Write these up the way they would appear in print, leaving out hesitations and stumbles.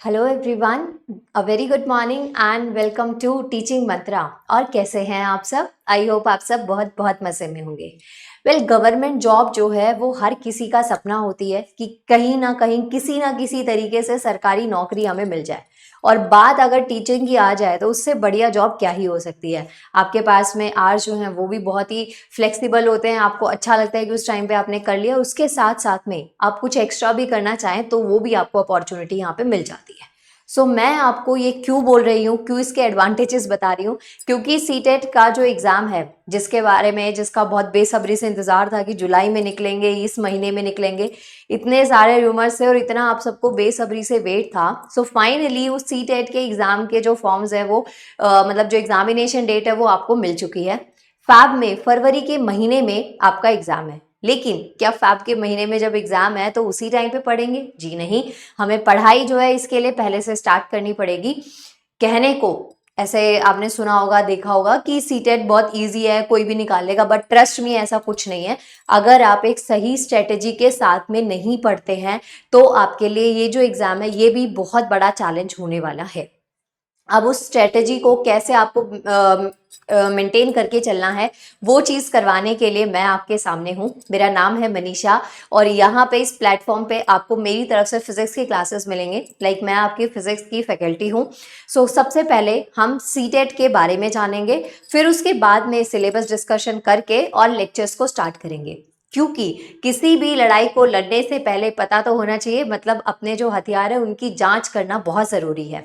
Hello everyone, a very good morning and welcome to Teaching Mantra. और कैसे हैं आप सब? आई होप आप सब बहुत बहुत मज़े में होंगे। गवर्नमेंट जॉब जो है वो हर किसी का सपना होती है कि कहीं ना कहीं किसी ना किसी तरीके से सरकारी नौकरी हमें मिल जाए। और बात अगर टीचिंग की आ जाए तो उससे बढ़िया जॉब क्या ही हो सकती है। आपके पास में आवर्स जो हैं वो भी बहुत ही फ्लेक्सिबल होते हैं, आपको अच्छा लगता है कि उस टाइम पे आपने कर लिया, उसके साथ साथ में आप कुछ एक्स्ट्रा भी करना चाहें तो वो भी आपको अपॉर्चुनिटी यहाँ पे मिल जाती है। मैं आपको ये क्यों बोल रही हूँ, क्यों इसके एडवांटेजेस बता रही हूँ, क्योंकि सीटेट का जो एग्ज़ाम है जिसके बारे में जिसका बहुत बेसब्री से इंतज़ार था कि जुलाई में निकलेंगे, इस महीने में निकलेंगे, इतने सारे रूमर्स थे और इतना आप सबको बेसब्री से वेट था। फाइनली उस सीटेट के एग्ज़ाम के जो फॉर्म्स है वो मतलब जो एग्जामिनेशन डेट है वो आपको मिल चुकी है। फरवरी के महीने में आपका एग्ज़ाम है। लेकिन क्या फैब के महीने में जब एग्ज़ाम है तो उसी टाइम पे पढ़ेंगे? जी नहीं, हमें पढ़ाई जो है इसके लिए पहले से स्टार्ट करनी पड़ेगी। कहने को ऐसे आपने सुना होगा, देखा होगा कि सीटेट बहुत इजी है, कोई भी निकाल लेगा, बट ट्रस्ट मी ऐसा कुछ नहीं है। अगर आप एक सही स्ट्रेटेजी के साथ में नहीं पढ़ते हैं तो आपके लिए ये जो एग्ज़ाम है ये भी बहुत बड़ा चैलेंज होने वाला है। अब उस स्ट्रेटेजी को कैसे आपको मेंटेन करके चलना है, वो चीज़ करवाने के लिए मैं आपके सामने हूँ। मेरा नाम है मनीषा और यहाँ पे इस प्लेटफॉर्म पे आपको मेरी तरफ से फिजिक्स की क्लासेस मिलेंगे। मैं आपकी फिजिक्स की फैकल्टी हूँ। सबसे पहले हम सीटेट के बारे में जानेंगे, फिर उसके बाद में सिलेबस डिस्कशन करके और लेक्चर्स को स्टार्ट करेंगे। क्योंकि किसी भी लड़ाई को लड़ने से पहले पता तो होना चाहिए, मतलब अपने जो हथियार है उनकी जांच करना बहुत ज़रूरी है।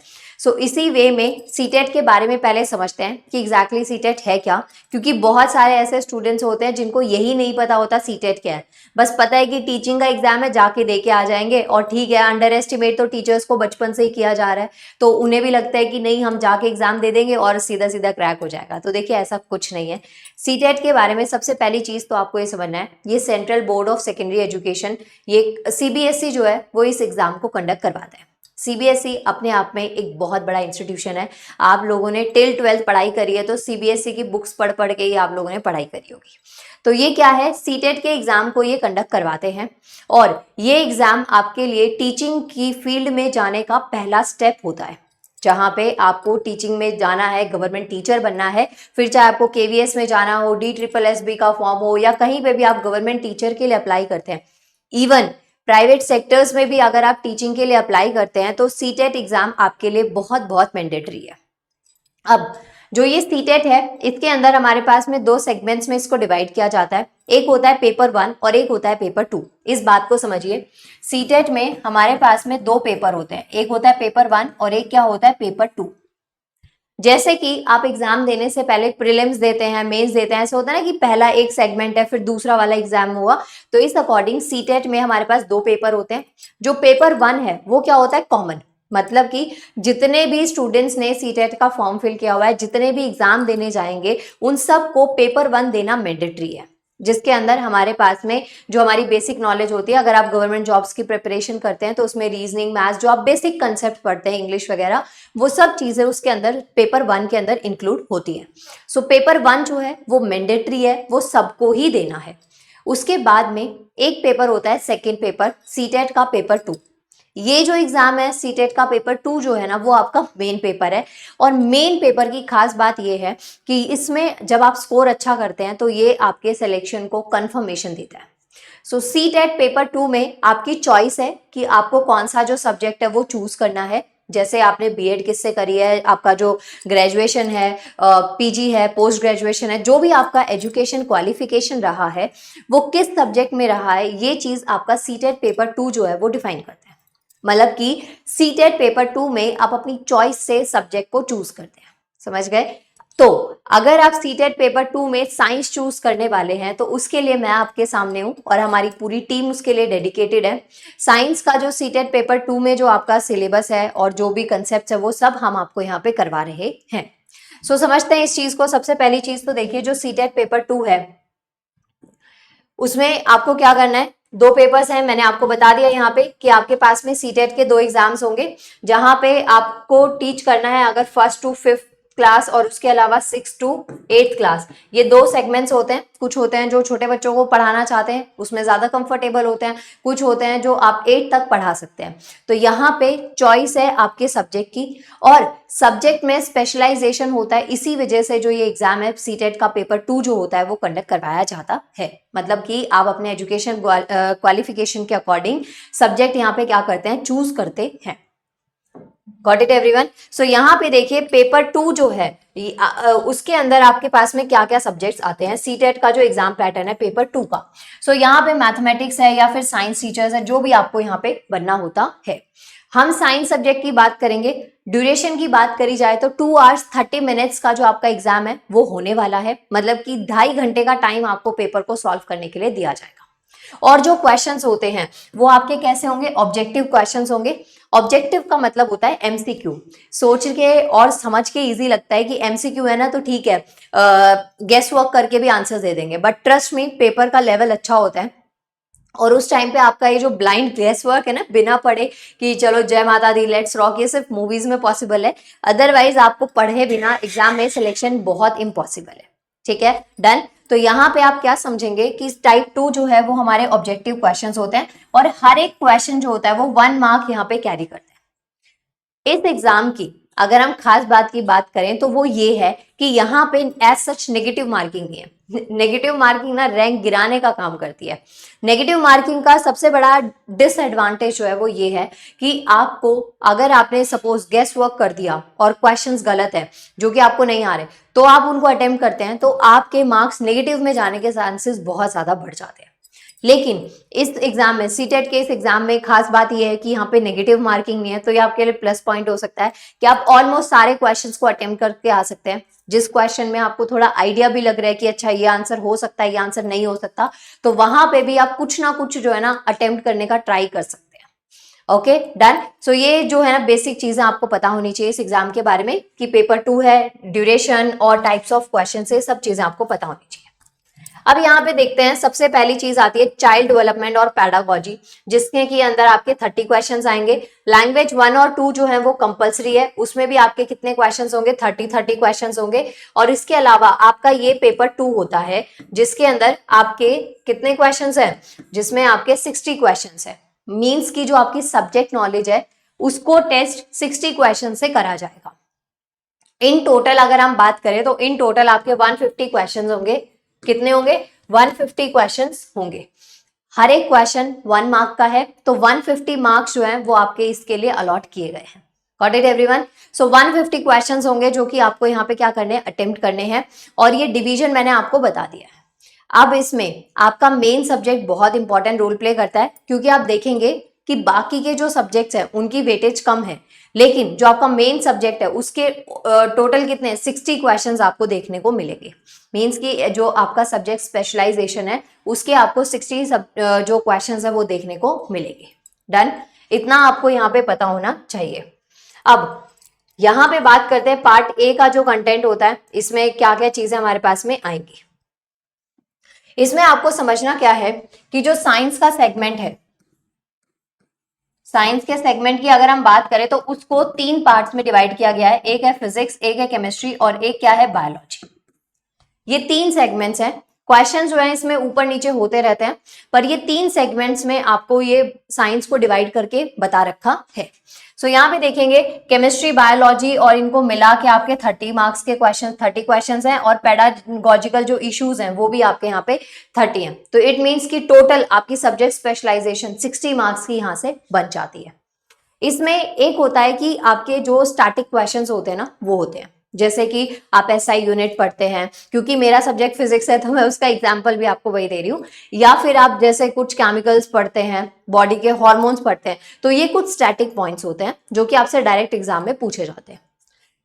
इसी वे में सीटेट के बारे में पहले समझते हैं कि एग्जैक्टली सीटेट है क्या। क्योंकि बहुत सारे ऐसे स्टूडेंट्स होते हैं जिनको यही नहीं पता होता सीटेट क्या है। बस पता है कि टीचिंग का एग्जाम है, जाके दे के आ जाएंगे और ठीक है, अंडर एस्टिमेट तो टीचर्स को बचपन से ही किया जा रहा है, तो उन्हें भी लगता है कि नहीं, हम जाके एग्जाम दे देंगे और सीधा सीधा क्रैक हो जाएगा। तो देखिए, ऐसा कुछ नहीं है। सीटेट के बारे में सबसे पहली चीज तो आपको ये समझना है, ये central board of secondary education, ये सीबीएसई जो है वो इस एग्जाम को कंडक्ट करवाता है। सीबीएसई अपने आप में एक बहुत बड़ा इंस्टीट्यूशन है। आप लोगों ने टिल 12th पढ़ाई करी है तो सीबीएसई की बुक्स पढ़ पढ़ के ही आप लोगों ने पढ़ाई करी होगी। तो ये क्या है, सीटेट के एग्जाम को ये कंडक्ट करवाते हैं और ये एग्जाम आपके लिए टीचिंग की फील्ड में जाने का पहला स्टेप होता है। जहाँ पे आपको टीचिंग में जाना है, गवर्नमेंट टीचर बनना है, फिर चाहे आपको केवीएस में जाना हो, DSSB का फॉर्म हो, या कहीं पे भी आप गवर्नमेंट टीचर के लिए अप्लाई करते हैं, इवन प्राइवेट सेक्टर्स में भी अगर आप टीचिंग के लिए अप्लाई करते हैं तो सीटेट एग्जाम आपके लिए बहुत बहुत मैंडेटरी है। अब जो ये सीटेट है, इसके अंदर हमारे पास में दो सेगमेंट्स में इसको डिवाइड किया जाता है। एक होता है पेपर 1 और एक होता है पेपर 2। इस बात को समझिए, सीटेट में हमारे पास में दो पेपर होते हैं, एक होता है पेपर 1 और एक क्या होता है, पेपर 2। जैसे कि आप एग्जाम देने से पहले प्रीलिम्स देते हैं, मेंस देते हैं, ऐसा होता है ना कि पहला एक सेगमेंट है फिर दूसरा वाला एग्जाम हुआ। तो इस अकॉर्डिंग सीटेट में हमारे पास दो पेपर होते हैं। जो पेपर 1 है वो क्या होता है, कॉमन, मतलब कि जितने भी स्टूडेंट्स ने सीटेट का फॉर्म फिल किया हुआ है, जितने भी एग्जाम देने जाएंगे, उन सबको पेपर 1 देना मैंडेटरी है। जिसके अंदर हमारे पास में जो हमारी बेसिक नॉलेज होती है, अगर आप गवर्नमेंट जॉब्स की प्रिपरेशन करते हैं तो उसमें रीजनिंग, मैथ्स, जो आप बेसिक कंसेप्ट पढ़ते हैं, इंग्लिश वगैरह, वो सब चीजें उसके अंदर पेपर 1 के अंदर इंक्लूड होती हैं। पेपर 1 जो है वो मैंडेटरी है, वो सबको ही देना है। उसके बाद में एक पेपर होता है, सेकेंड पेपर, सीटेट का पेपर 2। ये जो एग्जाम है सीटेट का पेपर 2 जो है ना, वो आपका मेन पेपर है। और मेन पेपर की खास बात ये है कि इसमें जब आप स्कोर अच्छा करते हैं तो ये आपके सिलेक्शन को कंफर्मेशन देता है। सीटेट पेपर 2 में आपकी चॉइस है कि आपको कौन सा जो सब्जेक्ट है वो चूज करना है। जैसे आपने बीएड किससे करी है, आपका जो ग्रेजुएशन है, पीजी है, पोस्ट ग्रेजुएशन है, जो भी आपका एजुकेशन क्वालिफिकेशन रहा है वो किस सब्जेक्ट में रहा है, ये चीज आपका सीटेट पेपर 2 जो है वो डिफाइन करता है। मतलब कि सीटेट पेपर 2 में आप अपनी चॉइस से सब्जेक्ट को चूज करते हैं। समझ गए? तो अगर आप सीटेट पेपर 2 में साइंस चूज करने वाले हैं तो उसके लिए मैं आपके सामने हूं और हमारी पूरी टीम उसके लिए डेडिकेटेड है। साइंस का जो सीटेट पेपर 2 में जो आपका सिलेबस है और जो भी कंसेप्ट है वो सब हम आपको यहाँ पे करवा रहे हैं। समझते हैं इस चीज को। सबसे पहली चीज तो देखिए, जो सीटेट पेपर 2 है उसमें आपको क्या करना है, दो पेपर्स हैं, मैंने आपको बता दिया यहाँ पे कि आपके पास में सीटेट के दो एग्जाम्स होंगे जहां पे आपको टीच करना है। अगर फर्स्ट टू फिफ्थ क्लास और उसके अलावा 6 to 8th क्लास, ये दो सेगमेंट्स होते हैं। कुछ होते हैं जो छोटे बच्चों को पढ़ाना चाहते हैं, उसमें ज्यादा कंफर्टेबल होते हैं, कुछ होते हैं जो आप 8 तक पढ़ा सकते हैं। तो यहाँ पे चॉइस है आपके सब्जेक्ट की, और सब्जेक्ट में स्पेशलाइजेशन होता है। इसी वजह से जो ये एग्जाम है सीटेट का पेपर 2 जो होता है वो कंडक्ट करवाया जाता है। मतलब कि आप अपने एजुकेशन क्वालिफिकेशन के अकॉर्डिंग सब्जेक्ट यहाँ पे क्या करते हैं, चूज करते हैं। Got it everyone? सो यहाँ पे देखिए पेपर 2 जो है उसके अंदर आपके पास में क्या क्या सब्जेक्ट्स आते हैं। सीटेट का जो एग्जाम पैटर्न है पेपर 2 का, सो यहाँ पे मैथमेटिक्स है या फिर साइंस टीचर्स है, जो भी आपको यहाँ पे बनना होता है। हम साइंस सब्जेक्ट की बात करेंगे। ड्यूरेशन की बात करी जाए तो 2 hours 30 minutes का जो आपका एग्जाम है वो होने वाला है। मतलब कि 2.5 घंटे का टाइम आपको पेपर को सॉल्व करने के लिए दिया जाएगा। और जो क्वेश्चंस होते हैं वो आपके कैसे होंगे, ऑब्जेक्टिव क्वेश्चंस होंगे। ऑब्जेक्टिव का मतलब होता है एमसीक्यू। सोच के और समझ के इजी लगता है कि एमसीक्यू है ना तो ठीक है, गेस वर्क करके भी आंसर दे देंगे, बट ट्रस्ट मी पेपर का लेवल अच्छा होता है। और उस टाइम पे आपका ये जो ब्लाइंड गेस वर्क है ना, बिना पढ़े कि चलो जय माता दी लेट्स रॉक, ये सिर्फ मूवीज में पॉसिबल है। अदरवाइज आपको पढ़े बिना एग्जाम में सिलेक्शन बहुत इम्पॉसिबल है। ठीक है, डन। तो यहाँ पे आप क्या समझेंगे कि टाइप 2 जो है वो हमारे ऑब्जेक्टिव क्वेश्चंस होते हैं, और हर एक क्वेश्चन जो होता है वो 1 मार्क यहाँ पे कैरी करते हैं। इस एग्जाम की अगर हम खास बात की बात करें तो वो ये है कि यहाँ पे एज सच नेगेटिव मार्किंग नहीं है। नेगेटिव मार्किंग ना रैंक गिराने का काम करती है। नेगेटिव मार्किंग का सबसे बड़ा डिसएडवांटेज जो है वो ये है कि आपको, अगर आपने सपोज गेस वर्क कर दिया और क्वेश्चंस गलत है जो कि आपको नहीं आ रहे, तो आप उनको अटेम्प्ट करते हैं तो आपके मार्क्स नेगेटिव में जाने के चांसेस बहुत ज्यादा बढ़ जाते हैं। लेकिन इस एग्जाम में, सीटेट के इस एग्जाम में खास बात यह है कि यहाँ पे नेगेटिव मार्किंग नहीं है, तो ये आपके लिए प्लस पॉइंट हो सकता है कि आप ऑलमोस्ट सारे क्वेश्चंस को अटेम्प्ट करके आ सकते हैं। जिस क्वेश्चन में आपको थोड़ा आइडिया भी लग रहा है कि अच्छा ये आंसर हो सकता है, ये आंसर नहीं हो सकता, तो वहां पे भी आप कुछ ना कुछ जो है ना अटेम्प्ट करने का ट्राई कर सकते हैं। Okay, done. सो ये जो है ना बेसिक चीजें आपको पता होनी चाहिए इस एग्जाम के बारे में कि पेपर 2 है, ड्यूरेशन और टाइप्स ऑफ क्वेश्चन, से सब चीजें आपको पता होनी चाहिए। अब यहाँ पे देखते हैं, सबसे पहली चीज आती है चाइल्ड डेवलपमेंट और पैडागोजी, जिसके के अंदर आपके 30 क्वेश्चंस आएंगे। लैंग्वेज 1 और 2 जो है वो कंपलसरी है, उसमें भी आपके कितने क्वेश्चंस होंगे, 30 क्वेश्चंस होंगे। और इसके अलावा आपका ये पेपर 2 होता है जिसके अंदर आपके कितने क्वेश्चंस हैं, जिसमें आपके 60 क्वेश्चंस है। मीन्स की जो आपकी सब्जेक्ट नॉलेज है उसको टेस्ट 60 क्वेश्चन से करा जाएगा। इन टोटल अगर हम बात करें तो इन टोटल आपके 150 क्वेश्चन होंगे। कितने होंगे, 150 क्वेश्चंस होंगे। हर एक क्वेश्चन 1 मार्क का है, तो 150 मार्क्स जो है वो आपके इसके लिए अलॉट किए गए हैं। Got it everyone? So 150 questions होंगे जो कि आपको यहाँ पे क्या करने हैं, अटेम्प्ट करने हैं। और ये डिवीजन मैंने आपको बता दिया है। अब इसमें आपका मेन सब्जेक्ट बहुत इंपॉर्टेंट रोल प्ले करता है, क्योंकि आप देखेंगे कि बाकी के जो सब्जेक्ट्स हैं उनकी वेटेज कम है, लेकिन जो आपका मेन सब्जेक्ट है उसके टोटल कितने 60 क्वेश्चंस आपको देखने को मिलेंगे। मींस कि जो आपका सब्जेक्ट स्पेशलाइजेशन है उसके आपको 60 जो क्वेश्चंस है वो देखने को मिलेंगे। डन, इतना आपको यहाँ पे पता होना चाहिए। अब यहाँ पे बात करते हैं पार्ट ए का जो कंटेंट होता है, इसमें क्या क्या चीजें हमारे पास में आएंगी। इसमें आपको समझना क्या है कि जो साइंस का सेगमेंट है, साइंस के सेगमेंट की अगर हम बात करें तो उसको 3 पार्ट्स में डिवाइड किया गया है। एक है फिजिक्स, एक है केमिस्ट्री और एक क्या है, बायोलॉजी। ये 3 सेगमेंट्स हैं। क्वेश्चन जो है इसमें ऊपर नीचे होते रहते हैं, पर ये 3 सेगमेंट्स में आपको ये साइंस को डिवाइड करके बता रखा है। सो यहाँ पे देखेंगे केमिस्ट्री, बायोलॉजी और इनको मिला के आपके 30 मार्क्स के क्वेश्चन, 30 क्वेश्चंस हैं, और पेडागोजिकल जो इश्यूज हैं वो भी आपके यहाँ पे 30 हैं। तो इट मीन्स कि टोटल आपकी सब्जेक्ट स्पेशलाइजेशन 60 मार्क्स की यहाँ से बन जाती है। इसमें एक होता है कि आपके जो स्टैटिक क्वेश्चंस होते हैं ना वो होते हैं, जैसे कि आप एसआई यूनिट पढ़ते हैं, क्योंकि मेरा सब्जेक्ट फिजिक्स है तो मैं उसका एग्जांपल भी आपको वही दे रही हूँ, या फिर आप जैसे कुछ केमिकल्स पढ़ते हैं, बॉडी के हार्मोन्स पढ़ते हैं, तो ये कुछ स्टैटिक पॉइंट्स होते हैं जो कि आपसे डायरेक्ट एग्जाम में पूछे जाते हैं।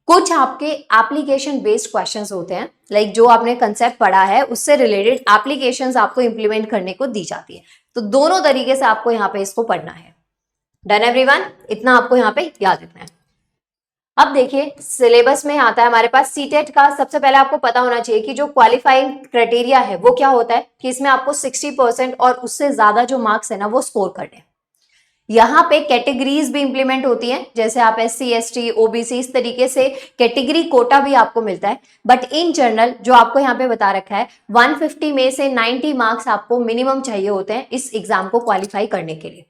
कुछ आपके एप्लीकेशन बेस्ड क्वेश्चंस होते हैं, लाइक जो आपने कंसेप्ट पढ़ा है उससे रिलेटेड एप्लीकेशंस आपको इंप्लीमेंट करने को दी जाती है। तो दोनों तरीके से आपको यहाँ पे इसको पढ़ना है। Done everyone? इतना आपको यहाँ पे याद रखना है। अब देखिए सिलेबस में आता है हमारे पास सीटेट का। सबसे पहले आपको पता होना चाहिए कि जो क्वालिफाइंग क्राइटेरिया है वो क्या होता है, कि इसमें आपको 60% और उससे ज्यादा जो मार्क्स है ना वो स्कोर करने हैं। यहाँ पे कैटेगरीज भी इंप्लीमेंट होती हैं, जैसे आप SC ST OBC इस तरीके से कैटेगरी कोटा भी आपको मिलता है। बट इन जनरल जो आपको यहाँ पे बता रखा है 150 में से 90 मार्क्स आपको मिनिमम चाहिए होते हैं इस एग्जाम को क्वालिफाई करने के लिए।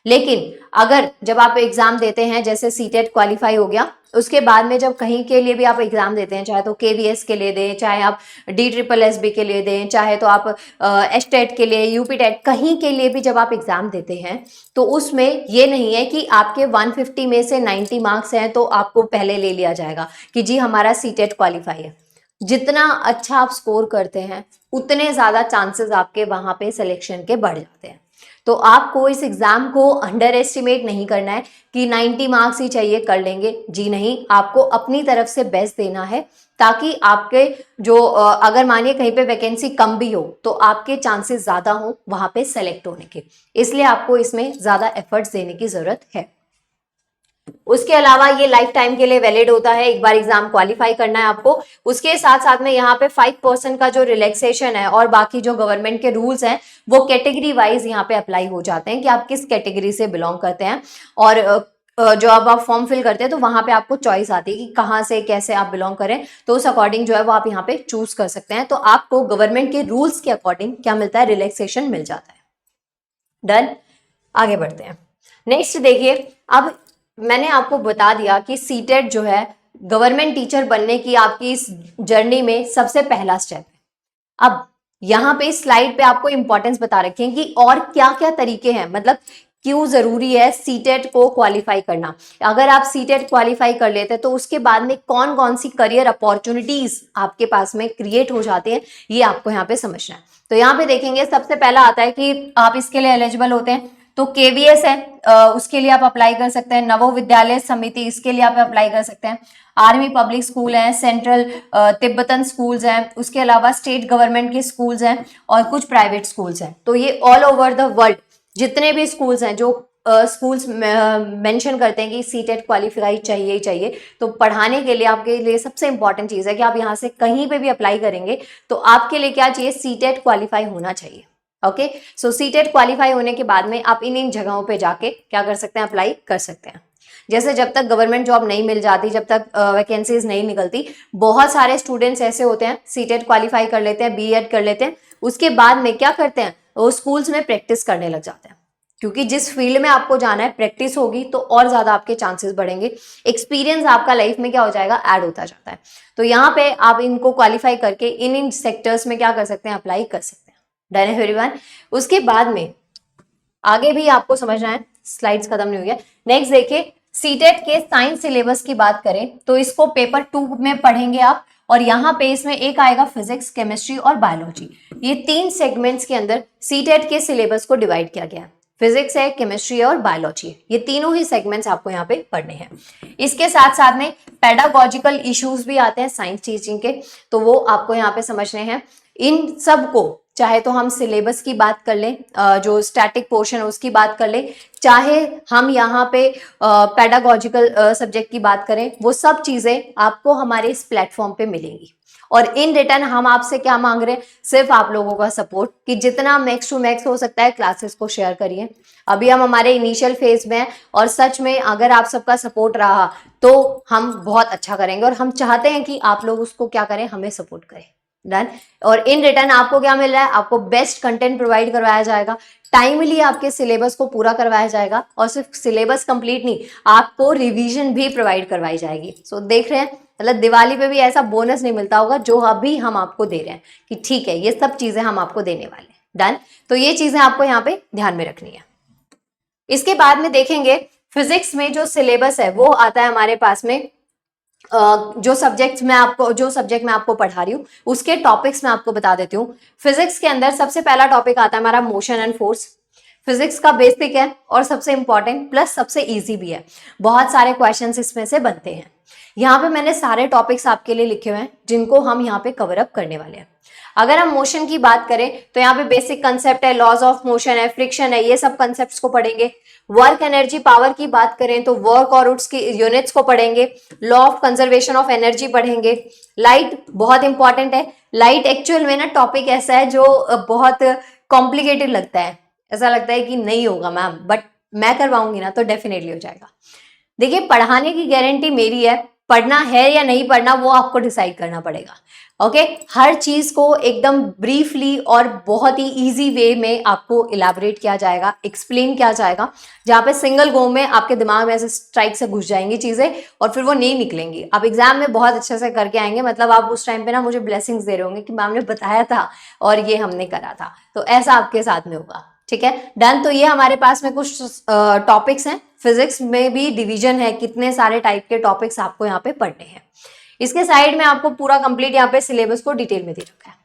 लेकिन अगर जब आप एग्जाम देते हैं, जैसे सीटेट क्वालिफाई हो गया, उसके बाद में जब कहीं के लिए भी आप एग्जाम देते हैं, चाहे तो KVS के लिए दें, चाहे आप DSSB के लिए दें, चाहे तो आप STET के लिए, UP TET, कहीं के लिए भी जब आप एग्जाम देते हैं, तो उसमें ये नहीं है कि आपके 150 में से 90 मार्क्स हैं तो आपको पहले ले लिया जाएगा कि जी हमारा सीटेट क्वालिफाई है। जितना अच्छा आप स्कोर करते हैं उतने ज्यादा चांसेस आपके वहां पे सिलेक्शन के बढ़ जाते हैं। तो आपको इस एग्जाम को अंडर एस्टिमेट नहीं करना है कि 90 मार्क्स ही चाहिए कर लेंगे, जी नहीं, आपको अपनी तरफ से बेस्ट देना है ताकि आपके जो अगर मानिए कहीं पे वैकेंसी कम भी हो तो आपके चांसेस ज्यादा हो वहां पे सेलेक्ट होने के, इसलिए आपको इसमें ज्यादा एफर्ट्स देने की जरूरत है। उसके अलावा ये लाइफ टाइम के लिए वैलिड होता है, एक बार एग्जाम क्वालिफाई करना है आपको। उसके साथ साथ में यहाँ पे 5% का जो रिलैक्सेशन है और बाकी जो गवर्नमेंट के रूल्स हैं वो कैटेगरी वाइज यहाँ पे अप्लाई हो जाते हैं कि आप किस कैटेगरी से बिलोंग करते हैं। और जो अब आप फॉर्म फिल करते हैं तो वहां पे आपको चॉइस आती है कि कहाँ से कैसे आप बिलोंग करें, तो उस अकॉर्डिंग जो है वो आप यहाँ पे चूज कर सकते हैं। तो आपको गवर्नमेंट के रूल्स के अकॉर्डिंग क्या मिलता है, रिलैक्सेशन मिल जाता है। डन, आगे बढ़ते हैं। नेक्स्ट देखिए, अब मैंने आपको बता दिया कि सीटेट जो है गवर्नमेंट टीचर बनने की आपकी इस जर्नी में सबसे पहला स्टेप है। अब यहाँ पे स्लाइड पे आपको इंपॉर्टेंस बता रखे हैं कि और क्या क्या तरीके हैं, मतलब क्यों जरूरी है सीटेट को क्वालिफाई करना। अगर आप सीटेट क्वालिफाई कर लेते हैं तो उसके बाद में कौन कौन सी करियर अपॉर्चुनिटीज आपके पास में क्रिएट हो जाती हैं, ये आपको यहाँ पे समझना है। तो यहाँ पे देखेंगे सबसे पहला आता है कि आप इसके लिए एलिजिबल होते हैं तो KVS है, उसके लिए आप अप्लाई कर सकते हैं। नवोविद्यालय समिति, इसके लिए आप अप्लाई कर सकते हैं। आर्मी पब्लिक स्कूल है, सेंट्रल तिब्बतन स्कूल्स हैं, उसके अलावा स्टेट गवर्नमेंट के स्कूल्स हैं और कुछ प्राइवेट स्कूल्स हैं। तो ये ऑल ओवर द वर्ल्ड जितने भी स्कूल्स हैं जो स्कूल्स मेंशन करते हैं कि सीटेट क्वालिफाई चाहिए ही चाहिए, तो पढ़ाने के लिए आपके लिए सबसे इंपॉर्टेंट चीज है कि आप यहाँ से कहीं पे भी अप्लाई करेंगे तो आपके लिए क्या चाहिए, सीटेट क्वालिफाई होना चाहिए। ओके, सो सीटेट क्वालिफाई होने के बाद में आप इन जगहों पे जाके क्या कर सकते हैं, अप्लाई कर सकते हैं। जैसे जब तक गवर्नमेंट जॉब नहीं मिल जाती, जब तक वैकेंसीज नहीं निकलती, बहुत सारे स्टूडेंट्स ऐसे होते हैं सीटेट क्वालिफाई कर लेते हैं, B.Ed कर लेते हैं, उसके बाद में क्या करते हैं, वो स्कूल्स में प्रैक्टिस करने लग जाते हैं। क्योंकि जिस फील्ड में आपको जाना है प्रैक्टिस होगी तो और ज्यादा आपके चांसेस बढ़ेंगे, एक्सपीरियंस आपका लाइफ में क्या हो जाएगा, ऐड होता जाता है। तो यहाँ पे आप इनको क्वालिफाई करके इन सेक्टर्स में क्या कर सकते हैं, अप्लाई कर सकते हैं। डन है एवरीवन। उसके बाद में आगे भी आपको समझना है, स्लाइड्स खत्म नहीं हुई है। नेक्स्ट देखिए, सीटेट के साइंस सिलेबस की बात करें तो इसको पेपर 2 में पढ़ेंगे आप, और यहाँ पे इसमें एक आएगा फिजिक्स, केमिस्ट्री और बायोलॉजी। ये 3 सेगमेंट्स के अंदर सीटेट के सिलेबस को डिवाइड किया गया है। फिजिक्स है, केमिस्ट्री और बायोलॉजी, ये तीनों ही सेगमेंट्स आपको यहाँ पे पढ़ने हैं। इसके साथ साथ में पेडागोजिकल इश्यूज भी आते हैं साइंस टीचिंग के, तो वो आपको यहाँ पे समझने हैं। इन सब को चाहे तो हम सिलेबस की बात कर लें, जो स्टैटिक पोर्शन है उसकी बात कर लें, चाहे हम यहाँ पे पेडागोजिकल सब्जेक्ट की बात करें, वो सब चीजें आपको हमारे इस प्लेटफॉर्म पे मिलेंगी। और इन रिटर्न हम आपसे क्या मांग रहे हैं, सिर्फ आप लोगों का सपोर्ट, कि जितना मैक्स टू मैक्स हो सकता है क्लासेस को शेयर करिए। अभी हम हमारे इनिशियल फेज में हैं और सच में अगर आप सबका सपोर्ट रहा तो हम बहुत अच्छा करेंगे, और हम चाहते हैं कि आप लोग उसको क्या करें, हमें सपोर्ट करें। डन। और इन रिटर्न आपको क्या मिल रहा है, आपको बेस्ट कंटेंट प्रोवाइड करवाया जाएगा, टाइमली आपके सिलेबस को पूरा करवाया जाएगा, और सिर्फ सिलेबस कंप्लीट नहीं, आपको रिवीजन भी प्रोवाइड करवाई जाएगी। सो देख रहे हैं, मतलब दिवाली पे भी ऐसा बोनस नहीं मिलता होगा जो अभी हम आपको दे रहे हैं कि ठीक है ये सब चीजें हम आपको देने वाले हैं। डन। तो ये चीजें आपको यहाँ पे ध्यान में रखनी है। इसके बाद में देखेंगे फिजिक्स में जो सिलेबस है वो आता है हमारे पास में, जो सब्जेक्ट मैं आपको पढ़ा रही हूँ उसके टॉपिक्स मैं आपको बता देती हूँ। फिजिक्स के अंदर सबसे पहला टॉपिक आता है हमारा मोशन एंड फोर्स। फिजिक्स का बेसिक है और सबसे इंपॉर्टेंट प्लस सबसे इजी भी है, बहुत सारे क्वेश्चंस इसमें से बनते हैं। यहाँ पे मैंने सारे टॉपिक्स आपके लिए लिखे हुए हैं जिनको हम यहाँ पे कवर अप करने वाले हैं। अगर हम मोशन की बात करें तो यहाँ पे बेसिक कंसेप्ट है, लॉज ऑफ मोशन है, फ्रिक्शन है, ये सब कंसेप्ट्स को पढ़ेंगे। वर्क एनर्जी पावर की बात करें तो वर्क और उसकी यूनिट्स को पढ़ेंगे। Law of conservation of energy पढ़ेंगे। लाइट बहुत इंपॉर्टेंट है। लाइट एक्चुअल में ना टॉपिक ऐसा है जो बहुत कॉम्प्लिकेटेड लगता है, ऐसा लगता है कि नहीं होगा मैम, बट मैं करवाऊंगी ना तो डेफिनेटली हो जाएगा। देखिए, पढ़ाने की गारंटी मेरी है, पढ़ना है या नहीं पढ़ना वो आपको डिसाइड करना पड़ेगा। ओके, हर चीज को एकदम ब्रीफली और बहुत ही इजी वे में आपको इलैबोरेट किया जाएगा, एक्सप्लेन किया जाएगा, जहां पे सिंगल गो में आपके दिमाग में ऐसे स्ट्राइक से घुस जाएंगी चीजें और फिर वो नहीं निकलेंगी। आप एग्जाम में बहुत अच्छे से करके आएंगे, मतलब आप उस टाइम पे ना मुझे ब्लेसिंग्स दे रहे होंगे कि मैम ने बताया था और ये हमने करा था। तो ऐसा आपके साथ में होगा। ठीक है, डन। तो ये हमारे पास में कुछ टॉपिक्स हैं। फिजिक्स में भी डिवीजन है, कितने सारे टाइप के टॉपिक्स आपको यहाँ पे पढ़ने हैं। इसके साइड में आपको पूरा कंप्लीट यहाँ पे सिलेबस को डिटेल में दे रखा है।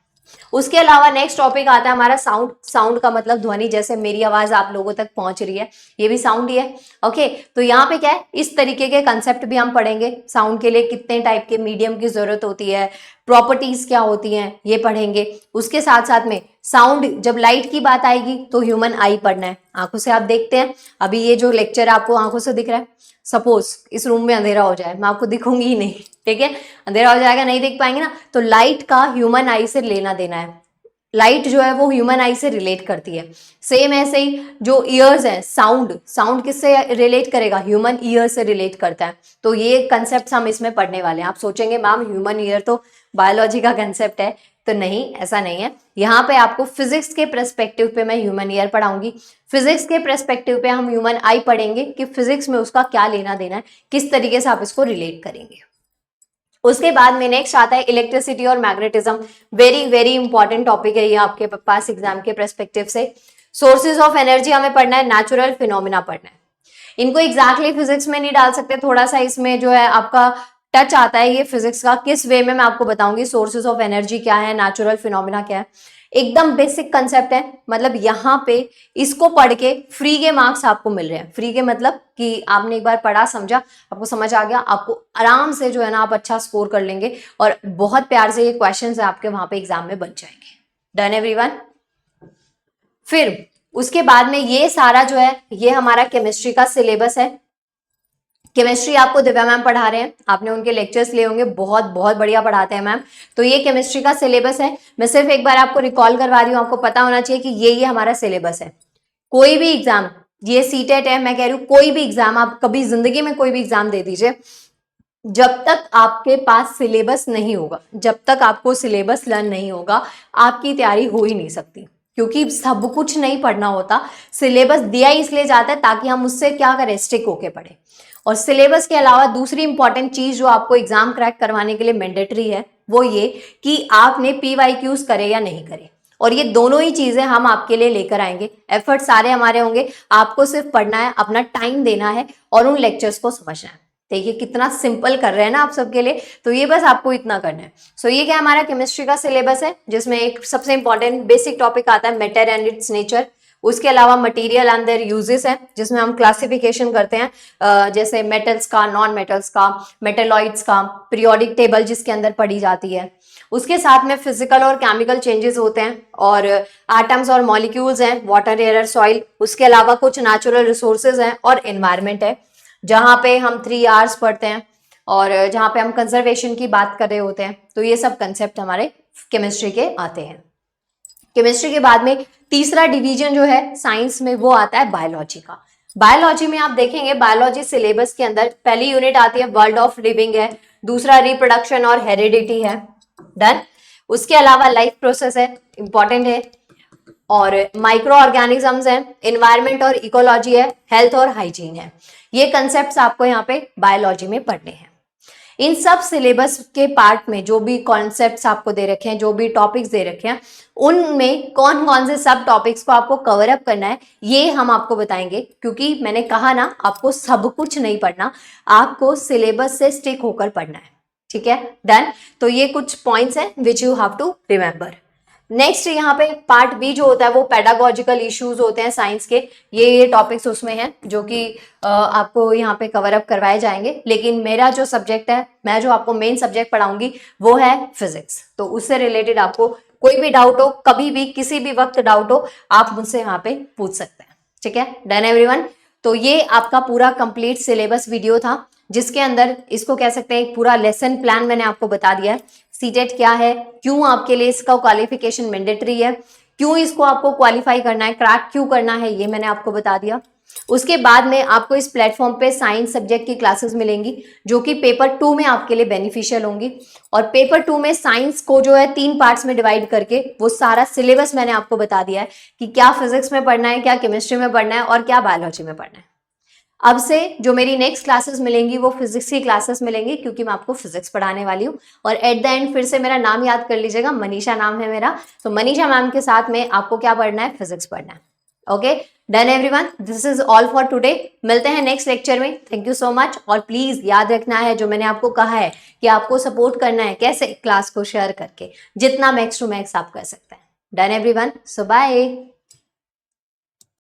उसके अलावा नेक्स्ट टॉपिक आता है हमारा साउंड। साउंड का मतलब ध्वनि, जैसे मेरी आवाज आप लोगों तक पहुंच रही है, ये भी साउंड ही है। ओके, तो यहाँ पे क्या है, इस तरीके के कंसेप्ट भी हम पढ़ेंगे। साउंड के लिए कितने टाइप के मीडियम की जरूरत होती है, प्रॉपर्टीज क्या होती हैं, ये पढ़ेंगे। उसके साथ साथ में साउंड, जब लाइट की बात आएगी तो ह्यूमन आई पढ़ना है, आंखों से आप देखते हैं। अभी ये जो लेक्चर आपको आंखों से दिख रहा है, सपोज इस रूम में अंधेरा हो जाए, मैं आपको दिखूंगी ही नहीं, ठीक है, अंधेरा हो जाएगा, नहीं देख पाएंगे ना, तो लाइट का ह्यूमन आई से लेना देना है। लाइट जो है वो ह्यूमन आई से रिलेट करती है। सेम ऐसे ही जो ईयर्स है, साउंड, साउंड किससे रिलेट करेगा, ह्यूमन ईयर से रिलेट करता है। तो ये कंसेप्ट हम इसमें पढ़ने वाले हैं। आप सोचेंगे मैम ह्यूमन ईयर तो बायोलॉजी का कंसेप्ट है, तो नहीं, ऐसा नहीं है। यहाँ पे आपको फिजिक्स के पर्सपेक्टिव पे मैं ह्यूमन ईयर पढ़ाऊंगी, फिजिक्स के पर्सपेक्टिव पे हम ह्यूमन आई पढ़ेंगे कि फिजिक्स में उसका क्या लेना देना है, किस तरीके से आप इसको रिलेट करेंगे। उसके बाद में नेक्स्ट आता है इलेक्ट्रिसिटी और magnetism. Very very important topic है ये आपके पास एग्जाम के पर्सपेक्टिव से। सोर्सेज ऑफ एनर्जी हमें पढ़ना है, नेचुरल फिनोमिना पढ़ना है। इनको एग्जैक्टली फिजिक्स में नहीं डाल सकते, थोड़ा सा इसमें जो है आपका टच आता है ये फिजिक्स का, किस वे में मैं आपको बताऊंगी सोर्सेज ऑफ एनर्जी क्या है, नेचुरल फिनोमिना क्या है। एकदम बेसिक कंसेप्ट है, मतलब यहाँ पे इसको पढ़ के फ्री के मार्क्स आपको मिल रहे हैं। फ्री के मतलब कि आपने एक बार पढ़ा, समझा, आपको समझ आ गया, आपको आराम से जो है ना आप अच्छा स्कोर कर लेंगे और बहुत प्यार से ये क्वेश्चंस आपके वहां पे एग्जाम में बन जाएंगे। Done everyone. फिर उसके बाद में ये सारा जो है ये हमारा केमिस्ट्री का सिलेबस है। केमिस्ट्री आपको दिव्या मैम पढ़ा रहे हैं, आपने उनके लेक्चर्स लिए होंगे, बहुत बहुत बढ़िया पढ़ाते हैं मैम। तो ये केमिस्ट्री का सिलेबस है। मैं सिर्फ एक बार आपको रिकॉल करवा रही हूँ, आपको पता होना चाहिए कि ये हमारा सिलेबस है। कोई भी एग्जाम, ये सीटेट है, मैं कह रही हूँ कोई भी एग्जाम, आप कभी जिंदगी में कोई भी एग्जाम दे दीजिए, जब तक आपके पास सिलेबस नहीं होगा, जब तक आपको सिलेबस लर्न नहीं होगा, आपकी तैयारी हो ही नहीं सकती। क्योंकि सब कुछ नहीं पढ़ना होता, सिलेबस दिया ही इसलिए जाता है ताकि हम उससे क्या करें, स्टिक होके पढ़े। और सिलेबस के अलावा दूसरी इंपॉर्टेंट चीज जो आपको एग्जाम क्रैक करवाने के लिए मैंडेटरी है, वो ये कि आपने PYQs करे या नहीं करे। और ये दोनों ही चीजें हम आपके लिए लेकर आएंगे। एफर्ट सारे हमारे होंगे, आपको सिर्फ पढ़ना है, अपना टाइम देना है और उन लेक्चर्स को समझना है। देखिए कितना सिंपल कर रहे हैं ना आप सबके लिए, तो ये बस आपको इतना करना है। सो ये क्या हमारा केमिस्ट्री का सिलेबस है, जिसमें एक सबसे इंपॉर्टेंट बेसिक टॉपिक आता है मैटर एंड इट्स नेचर। उसके अलावा मटेरियल एंड देयर यूजेस है, जिसमें हम क्लासिफिकेशन करते हैं, जैसे मेटल्स का, नॉन मेटल्स का, मेटेलॉइड्स का, पीरियोडिक टेबल जिसके अंदर पढ़ी जाती है। उसके साथ में फिजिकल और केमिकल चेंजेस होते हैं और एटम्स और मॉलिक्यूल्स हैं, वाटर, एयर, सॉइल। उसके अलावा कुछ नेचुरल रिसोर्सेज हैं और एनवायरमेंट है, जहां पे हम 3 आवर्स पढ़ते हैं और जहां पे हम कंजर्वेशन की बात कर रहे होते हैं। तो ये सब कंसेप्ट हमारे केमिस्ट्री के आते हैं। केमिस्ट्री के बाद में तीसरा डिवीजन जो है साइंस में, वो आता है बायोलॉजी का। बायोलॉजी में आप देखेंगे, बायोलॉजी सिलेबस के अंदर पहली यूनिट आती है वर्ल्ड ऑफ लिविंग है, दूसरा रिप्रोडक्शन और हेरिडिटी है। डन। उसके अलावा लाइफ प्रोसेस है, इंपॉर्टेंट है, और माइक्रो ऑर्गेनिजम्स है, इन्वायरमेंट और इकोलॉजी है, हेल्थ और हाइजीन है। ये कंसेप्ट्स आपको यहाँ पे बायोलॉजी में पढ़ने हैं। इन सब सिलेबस के पार्ट में जो भी कॉन्सेप्ट्स आपको दे रखे हैं, जो भी टॉपिक्स दे रखे हैं, उनमें कौन कौन से सब टॉपिक्स को आपको कवर अप करना है, ये हम आपको बताएंगे। क्योंकि मैंने कहा ना, आपको सब कुछ नहीं पढ़ना, आपको सिलेबस से स्टिक होकर पढ़ना है। ठीक है, डन। तो ये कुछ पॉइंट्स हैं which you have to remember. Next यहाँ पे पार्ट बी जो होता है वो पेडागोजिकल इश्यूज होते हैं साइंस के। ये टॉपिक्स उसमें हैं जो कि आपको यहाँ पे कवर अप करवाए जाएंगे। लेकिन मेरा जो सब्जेक्ट है, मैं जो आपको मेन सब्जेक्ट पढ़ाऊंगी वो है फिजिक्स। तो उससे रिलेटेड आपको कोई भी डाउट हो, कभी भी किसी भी वक्त डाउट हो, आप मुझसे यहाँ पे पूछ सकते हैं। ठीक है, डन एवरीवन। तो ये आपका पूरा कंप्लीट सिलेबस वीडियो था, जिसके अंदर इसको कह सकते हैं एक पूरा लेसन प्लान मैंने आपको बता दिया है। सीटेट क्या है, क्यों आपके लिए इसका क्वालिफिकेशन मैंडेटरी है, क्यों इसको आपको क्वालिफाई करना है, क्रैक क्यों करना है, ये मैंने आपको बता दिया। उसके बाद में आपको इस प्लेटफॉर्म पे साइंस सब्जेक्ट की क्लासेस मिलेंगी जो कि पेपर 2 में आपके लिए बेनिफिशियल होंगी। और पेपर 2 में साइंस को जो है 3 पार्ट्स में डिवाइड करके वो सारा सिलेबस मैंने आपको बता दिया है कि क्या फिजिक्स में पढ़ना है, क्या केमिस्ट्री में पढ़ना है और क्या बायोलॉजी में पढ़ना है। अब से जो मेरी नेक्स्ट क्लासेस मिलेंगी वो फिजिक्स की क्लासेस मिलेंगी, क्योंकि मैं आपको फिजिक्स पढ़ाने वाली हूँ। और एट द एंड फिर से मेरा नाम याद कर लीजिएगा, मनीषा नाम है मेरा। तो मनीषा मैम के साथ में आपको क्या पढ़ना है, फिजिक्स पढ़ना है। Okay, done everyone, this is all for today. मिलते हैं नेक्स्ट लेक्चर में। Thank you so much. और प्लीज याद रखना है जो मैंने आपको कहा है कि आपको सपोर्ट करना है कैसे, क्लास को शेयर करके जितना मैक्स टू मैक्स आप कर सकते हैं। डन एवरीवन, सो बाय।